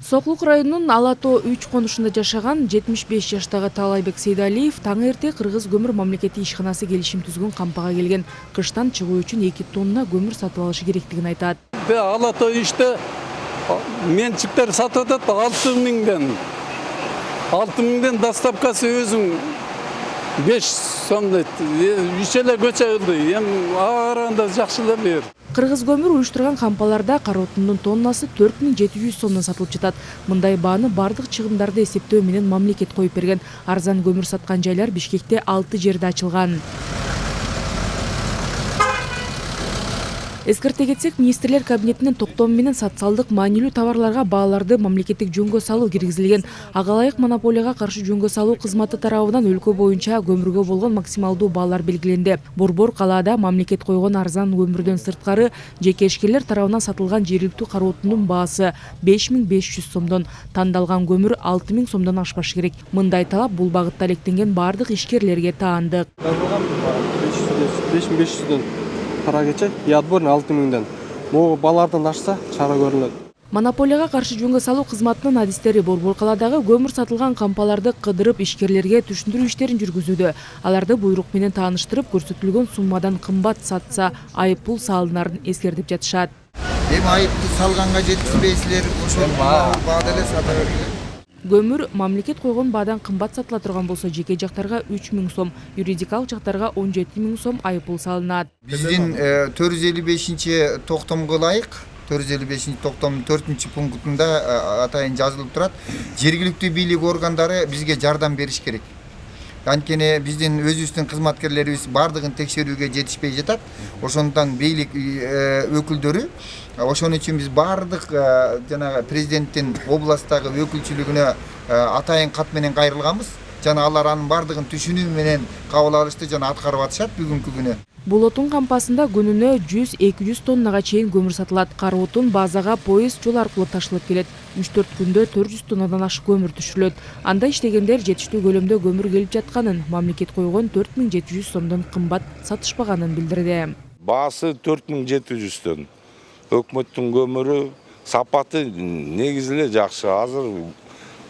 Соклук районунун Ала Тоо 3 конушунда жашаган 75 жаштагы Таалайбек Сейдалиев таң эрте Кыргыз көмүр мамлекеттик ишканасы келишим түзгөн кампага келген. Кыштан чыгуу үчүн 2 тонна көмүр сатып алышы керектигин айтат. Ала Тоо 3'te менчиктер сатып атат 6.000'den. 6.000'den доставкасы өзүң 5 сомдойт. Үчеле көчөгүлдү. Эми аранда жакшылап бер. Кыргыз көмүр уюштурган кампаларда кара отундун тоннасы 4700 сомдон сатылып жатат. Мындай бааны бардык чыгымдарды эсептөө менен мамлекет коюп берген. Арзан көмүр саткан жайлар Бишкекте 6 жерде ачылган. Эскерте кетсек, министрлер кабинетинин токтому менен социалдык маанилүү товарларга бааларды мамлекеттик жөнгө салуу киргизилген. Ага ылайык монополияга каршы жөнгө салуу кызматы тарабынан өлкө боюнча көмүргө болгон максималдуу баалар белгиленди. Борбор калаада мамлекет койгон арзан көмүрдөн сырткары жеке ишкерлер тарабынан сатылган жергиликтүү кара отундун баасы 5500 сомдон, тандалган көмүр 6000 сомдон ашпашы керек. Мындай талап бул багытта алектенген бардык ишкерлерге таандык. 5500'дөн кара кече, отборный 6000'ден. Могу балардан ашса чара көрүнөт. Монополияга каршы жөнгө салуу кызматынын адистери борбор каладагы көмүр сатылган кампаларды кыдырып ишкерлерге түшүндүрүү иштерин жүргүзүүдө. Аларды буйрук менен тааныштырып, көрсөтүлгөн суммадан кымбат сатса айып пул салынарын эскертип жатышат. Эми айыпты салганга жетишпейсиздер, ошол баада эле сата бергиле. Көмүр мамлекет койгон баадан кымбат сатыла турган болсо жеке жактарга 3000 сом, юридикалык жактарга 17000 сом айыппул салынат. Биздин 455 токтомго ылайык 455 токтомдун 4-пунктунда атайын жазылып турат. Жергиликтүү бийлик органдары бизге жардам бериш керек. Анткени биздин өзүбүздүн кызматкерлерибиз бардыгын текшерүүгө жетишпей жатат. Ошондон бийлик өкүлдөрү ошон үчүн биз бардык жанагы президенттин областтагы өкүлчүлүгүнө атайын кат менен кайрылганбыз. Жана алар анын бардыгын түшүнүү менен кабыл алышты жана аткарып атышат бүгүнкү күнү. Бул отун кампасында күнүнө 100-200 тоннага чейин көмүр сатылат. Кара отун базага поезд жол аркылуу ташылып келет. 3-4 күндө 400 тоннадан ашык көмүр түшүрүлөт. Анда иштегендер жетиштүү көлөмдө көмүр келип жатканын, мамлекет койгон 4700 сомдон кымбат сатышпаганын билдирди. Баасы 4700'дөн. Өкмөттүн көмүрү сапаты негизи эле жакшы. Азыр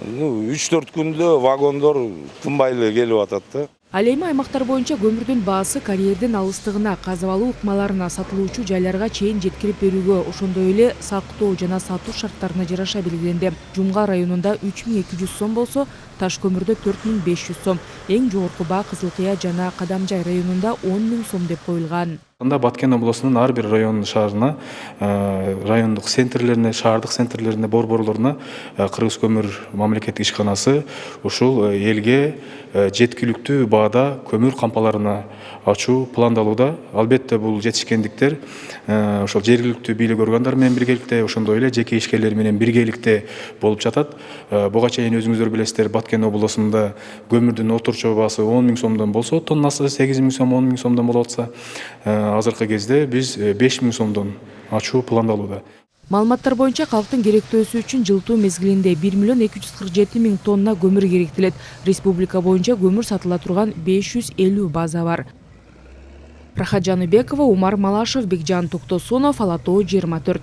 3-4 күндө вагондор тынбай эле келип атат да. Ал эми аймактар боюнча көмүрдүн баасы карьердин алыстыгына, казып алуу ыкмаларына, сатылуучу жайларга чейин жеткирип берүүгө, ошондой эле сактоо жана сатуу шарттарына жараша белгиленди. Жумга районунда 3200 сом болсо, Таш көмүрдө 4500 сом, эң жогорку баа Кызыл Кыя жана Кадамжай районунда 10.000 сом деп коюлган. Баткен облусунун ар бир район шаарына, райондук центрлерине, шаардык центрлерине, борборлоруна Кыргыз көмүр мамлекеттик ишканасы ушул элге жеткиликтүү баада көмүр кампаларына ачуу пландалууда. Албетте бул жетишкендиктер ошол жергиликтүү бийлик органдары менен биргеликте, ошондой эле жеке ишкерлер менен биргеликте болуп жатат. Буга чейин өзүңүздөр билесиздер, Баткен облусунда көмүрдүн отурчу баасы 10.000 сомдон болсо, тоннасы 8.000 сом, 10.000 сомдон болуп атса, азыркы кезде биз 5.000 сомдон ачуу пландалууда. Маалыматтар боюнча калктын керектөөсү үчүн жылтуу мезгилинде 1.247.000 тонна көмүр керектелет. Республика боюнча көмүр сатыла турган 550 база бар. Рахат Жаныбекова, Умар Малашев, Бекжан Токтосунов, Ала Тоо 24.